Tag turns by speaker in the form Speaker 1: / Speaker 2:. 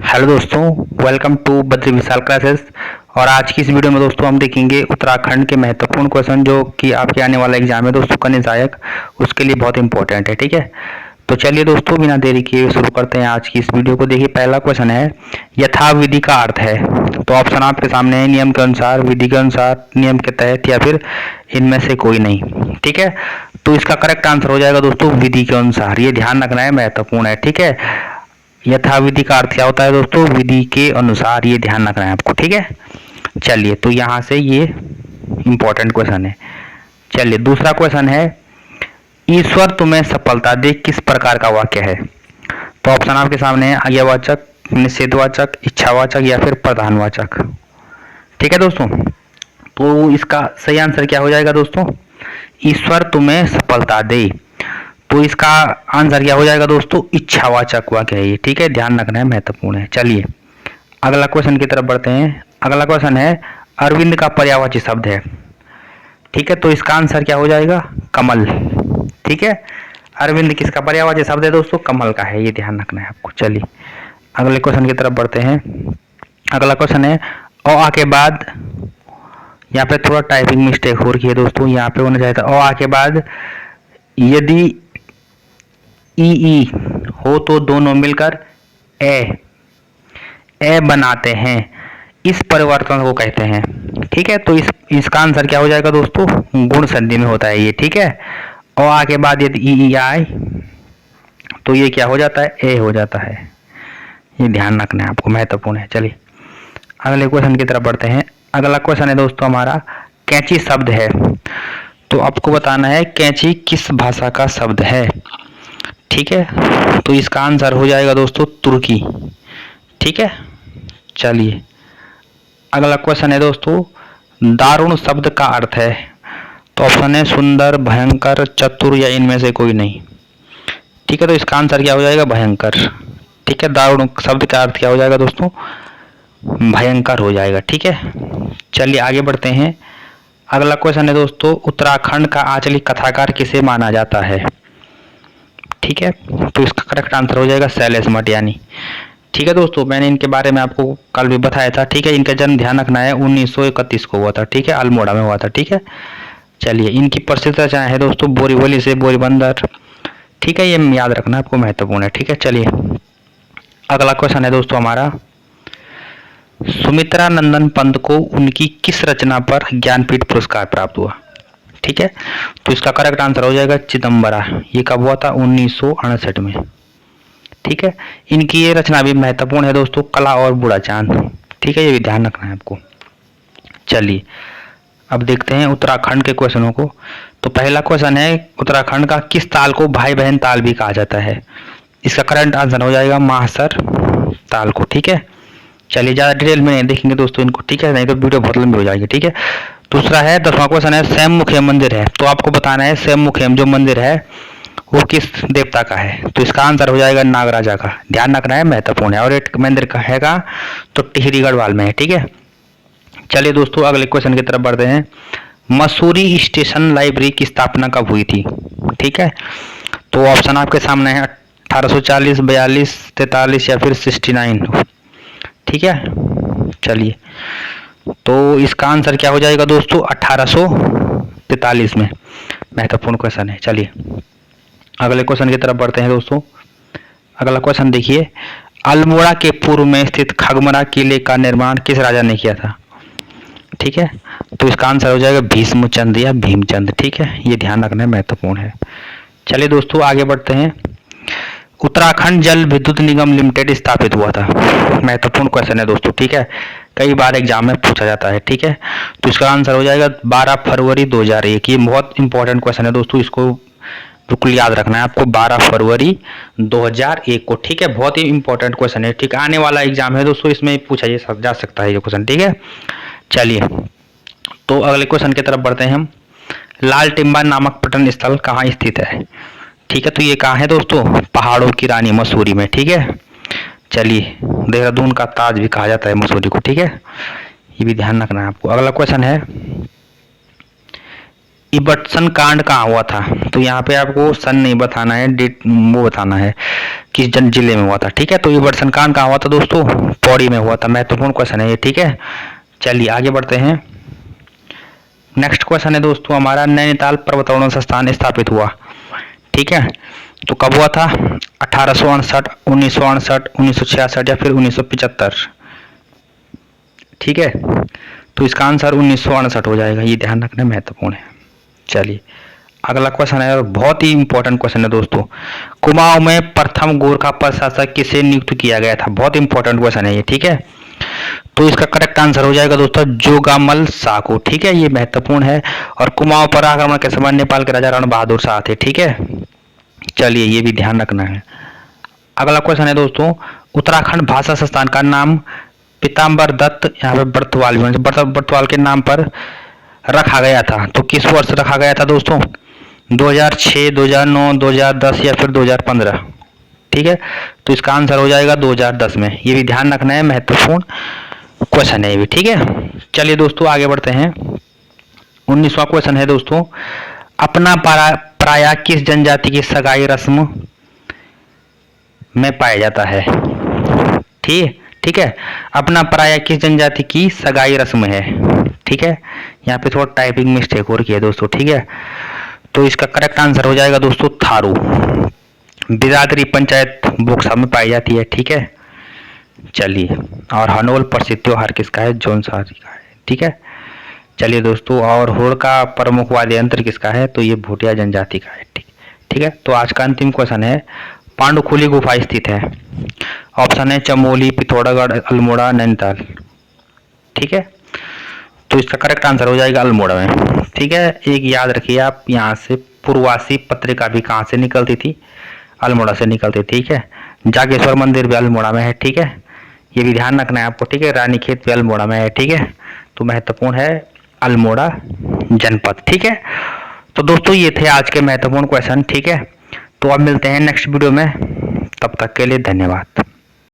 Speaker 1: Hello दोस्तों, welcome to Badri Vishal classes. और आज की इस वीडियो में दोस्तों हम देखेंगे उत्तराखंड के महत्वपूर्ण क्वेश्चन जो कि आपके आने वाला एग्जाम है दोस्तों कन्या सहायक, उसके लिए बहुत इंपॉर्टेंट है। ठीक है, तो चलिए दोस्तों बिना देरी किए शुरू करते हैं आज की इस वीडियो को। देखिए पहला क्वेश्चन है, यथाविधि का अर्थ है। तो ऑप्शन आपके सामने है, नियम के अनुसार, विधि के अनुसार, नियम के तहत, या फिर इनमें से कोई नहीं। ठीक है, तो इसका करेक्ट आंसर हो जाएगा दोस्तों विधि के अनुसार। ये ध्यान रखना है, महत्वपूर्ण है। ठीक है, यथाविधि का अर्थ क्या होता है दोस्तों? विधि के अनुसार, ये ध्यान रखना है आपको। ठीक है, चलिए तो यहां से ये इंपॉर्टेंट क्वेश्चन है। चलिए दूसरा क्वेश्चन है, ईश्वर तुम्हें सफलता दे किस प्रकार का वाक्य है? तो ऑप्शन आपके सामने है, आज्ञावाचक, निषेधवाचक, इच्छावाचक, या फिर प्रधानवाचक। ठीक है दोस्तों, तो इसका सही आंसर क्या हो जाएगा दोस्तों? ईश्वर तुम्हें सफलता दे। तो इसका आंसर क्या हो जाएगा दोस्तों? इच्छावाचक वाक्य है ये। ठीक है, ध्यान रखना है, महत्वपूर्ण है। चलिए अगला क्वेश्चन की तरफ बढ़ते हैं। अगला क्वेश्चन है, अरविंद का पर्यायवाची शब्द है। ठीक है, तो इसका आंसर क्या हो जाएगा? कमल। ठीक है, अरविंद किसका पर्यायवाची शब्द है दोस्तों? कमल का है, ये ध्यान रखना है आपको। चलिए अगले क्वेश्चन की तरफ बढ़ते हैं। अगला क्वेश्चन है, अ आ के बाद, यहाँ पे थोड़ा टाइपिंग मिस्टेक हो रही है दोस्तों। यहाँ पे होना चाहिए था अ आ के बाद यदि ई हो तो दोनों मिलकर ए बनाते हैं, इस परिवर्तन को कहते हैं। ठीक है, तो इसका आंसर क्या हो जाएगा दोस्तों? गुण संधि में होता है ये। ठीक है, और आगे बाद यदि ई आए तो ये क्या हो जाता है? ए हो जाता है। ये ध्यान रखना है आपको, महत्वपूर्ण है। चलिए अगले क्वेश्चन की तरफ बढ़ते हैं। अगला क्वेश्चन है दोस्तों हमारा, कैंची शब्द है। तो आपको बताना है कैंची किस भाषा का शब्द है। ठीक है, तो इसका आंसर हो जाएगा दोस्तों तुर्की। ठीक है, चलिए अगला क्वेश्चन है दोस्तों, दारुण शब्द का अर्थ है। तो ऑप्शन है सुंदर, भयंकर, चतुर, या इनमें से कोई नहीं। ठीक है, तो इसका आंसर क्या हो जाएगा? भयंकर। ठीक है, दारुण शब्द का अर्थ क्या हो जाएगा दोस्तों? भयंकर हो जाएगा। ठीक है, चलिए आगे बढ़ते हैं। अगला क्वेश्चन है दोस्तों, उत्तराखंड का आंचलिक कथाकार किसे माना जाता है? ठीक है, तो इसका करेक्ट आंसर हो जाएगा शैलेश मटियानी। ठीक है दोस्तों, मैंने इनके बारे में आपको कल भी बताया था। ठीक है, इनका जन्म ध्यान रखना है 1931 को हुआ था। ठीक है, अल्मोड़ा में हुआ था। ठीक है, चलिए इनकी प्रसिद्ध रचना है दोस्तों बोरीवली से बोरीबंदर। ठीक है, ये याद रखना आपको, महत्वपूर्ण है। ठीक है, चलिए अगला क्वेश्चन है दोस्तों हमारा, सुमित्रा नंदन पंत को उनकी किस रचना पर ज्ञानपीठ पुरस्कार प्राप्त हुआ? ठीक है, तो इसका करेक्ट आंसर हो जाएगा चिदम्बरा। ये कब हुआ था? 1968 में। ठीक है, इनकी ये रचना भी महत्वपूर्ण है दोस्तों, कला और बूढ़ा चांद। ठीक है, ये भी ध्यान रखना है आपको। चलिए अब देखते हैं उत्तराखंड के क्वेश्चनों को। तो पहला क्वेश्चन है, उत्तराखंड का किस ताल को भाई बहन ताल भी कहा जाता है? इसका करंट आंसर हो जाएगा माहसर ताल को। ठीक है, चलिए ज़्यादा डिटेल में नहीं देखेंगे दोस्तों इनको। ठीक है, नहीं तो वीडियो बहुत लंबी हो जाएगी। ठीक है, दूसरा है 10वां क्वेश्चन है, स्वयं मुखेम मंदिर है। तो आपको बताना है स्वयं मुखेम जो मंदिर है वो किस देवता का है? तो इसका आंसर हो जाएगा नागराजा का। ध्यान रखना है, महत्वपूर्ण है। और एक मंदिर का हैगा तो टिहरी गढ़वाल में है। ठीक है, चलिए दोस्तों अगले क्वेश्चन की तरफ बढ़ते हैं। मसूरी स्टेशन लाइब्रेरी की स्थापना कब हुई थी? ठीक है, तो ऑप्शन आपके सामने है 1840, 42, 43, या फिर 69। ठीक है, चलिए तो इसका आंसर क्या हो जाएगा दोस्तों? 1843 में। महत्वपूर्ण क्वेश्चन है। चलिए अगले क्वेश्चन की तरफ बढ़ते हैं दोस्तों। अगला क्वेश्चन देखिए, अल्मोड़ा के पूर्व में स्थित खगमरा किले का निर्माण किस राजा ने किया था? ठीक है, तो इसका आंसर हो जाएगा भीष्मचंद या भीमचंद। ठीक है, ये ध्यान रखना महत्वपूर्ण है। चलिए दोस्तों आगे बढ़ते हैं। उत्तराखंड जल विद्युत निगम लिमिटेड स्थापित हुआ था। महत्वपूर्ण क्वेश्चन है दोस्तों। ठीक है, कई बार एग्जाम में पूछा जाता है। ठीक है, तो इसका आंसर हो जाएगा 12 फरवरी 2001। ये बहुत इंपॉर्टेंट क्वेश्चन है दोस्तों, इसको बिल्कुल याद रखना है आपको, 12 फरवरी 2001 को। ठीक है, बहुत ही इंपॉर्टेंट क्वेश्चन है। ठीक, आने वाला एग्जाम है दोस्तों, इसमें पूछा जा सकता है ये क्वेश्चन। ठीक है, चलिए तो अगले क्वेश्चन की तरफ बढ़ते हैं हम। लाल टिम्बा नामक पर्यटन स्थल कहाँ स्थित है? ठीक है, तो ये कहाँ है दोस्तों? पहाड़ों की रानी मसूरी में। ठीक है, चलिए देहरादून का ताज भी कहा जाता है मसूरी को। ठीक है, ये भी ध्यान रखना है आपको। अगला क्वेश्चन है, इबटसन कांड कहाँ हुआ था, तो यहाँ पे आपको सन नहीं बताना है, डेट वो बताना है किस जिले में हुआ था। ठीक है, तो इबटसन कांड कहाँ हुआ था दोस्तों, पौड़ी में हुआ था। महत्वपूर्ण क्वेश्चन है ये। ठीक है, चलिए आगे बढ़ते हैं। नेक्स्ट क्वेश्चन है दोस्तों हमारा, नैनीताल पर्वतारोहण संस्थान स्थापित हुआ। ठीक है, तो कब हुआ था, 1868, 1968, 1966 या फिर 1975। ठीक है, तो इसका आंसर 1968 हो जाएगा, ये ध्यान रखना महत्वपूर्ण है। चलिए अगला क्वेश्चन है और बहुत ही इंपॉर्टेंट क्वेश्चन है दोस्तों, कुमाऊं में प्रथम गोरखा प्रशासक किसे नियुक्त किया गया था। बहुत इंपॉर्टेंट क्वेश्चन है ये। ठीक है, तो इसका करेक्ट आंसर हो जाएगा दोस्तों जोगामल शाह को। ठीक है, ये महत्वपूर्ण है। और कुमाऊं पर आक्रमण के समय नेपाल के राजा रण बहादुर शाह थे। ठीक है, चलिए ये भी ध्यान रखना है। अगला क्वेश्चन है दोस्तों, उत्तराखंड भाषा संस्थान का नाम पीताम्बर दत्त, यहाँ पे बर्तवाल के नाम पर रखा गया था, तो किस वर्ष रखा गया था दोस्तों, 2006, 2009, 2010 या फिर 2015। ठीक है, तो इसका आंसर हो जाएगा 2010 में, ये भी ध्यान रखना है, महत्वपूर्ण क्वेश्चन है ये भी। ठीक है, चलिए दोस्तों आगे बढ़ते हैं। 19वां क्वेश्चन है दोस्तों, अपना पराया किस जनजाति की सगाई रस्म में पाया जाता है। ठीक है, अपना पराया किस जनजाति की सगाई रस्म है। ठीक है, यहाँ पे थोड़ा टाइपिंग मिस्टेक हो रही है दोस्तों। ठीक है, तो इसका करेक्ट आंसर हो जाएगा दोस्तों थारू, बिरादरी पंचायत बोक्सा में पाई जाती है। ठीक है, चलिए और हनोल प्रसिद्ध त्योहार किसका है, जौनसारी का है। ठीक है, चलिए दोस्तों, और होड़का प्रमुख वाद्य यंत्र किसका है, तो ये भूटिया जनजाति का है। ठीक है, तो आज का अंतिम क्वेश्चन है, पांडुखुली गुफा स्थित है। ऑप्शन है चमोली, पिथौरागढ़, अल्मोड़ा, नैनीताल। ठीक है, तो इसका करेक्ट आंसर हो जाएगा अल्मोड़ा में। ठीक है, एक याद रखिए आप, यहाँ से पूर्वासी पत्रिका भी कहाँ से निकलती थी, अल्मोड़ा से निकलती। ठीक है, जागेश्वर मंदिर भी अल्मोड़ा में है। ठीक है, ये भी ध्यान रखना है आपको। ठीक है, रानीखेत भी अल्मोड़ा में है। ठीक है, तो महत्वपूर्ण है अल्मोड़ा जनपद। ठीक है, तो दोस्तों ये थे आज के महत्वपूर्ण क्वेश्चन। ठीक है, तो अब मिलते हैं नेक्स्ट वीडियो में, तब तक के लिए धन्यवाद।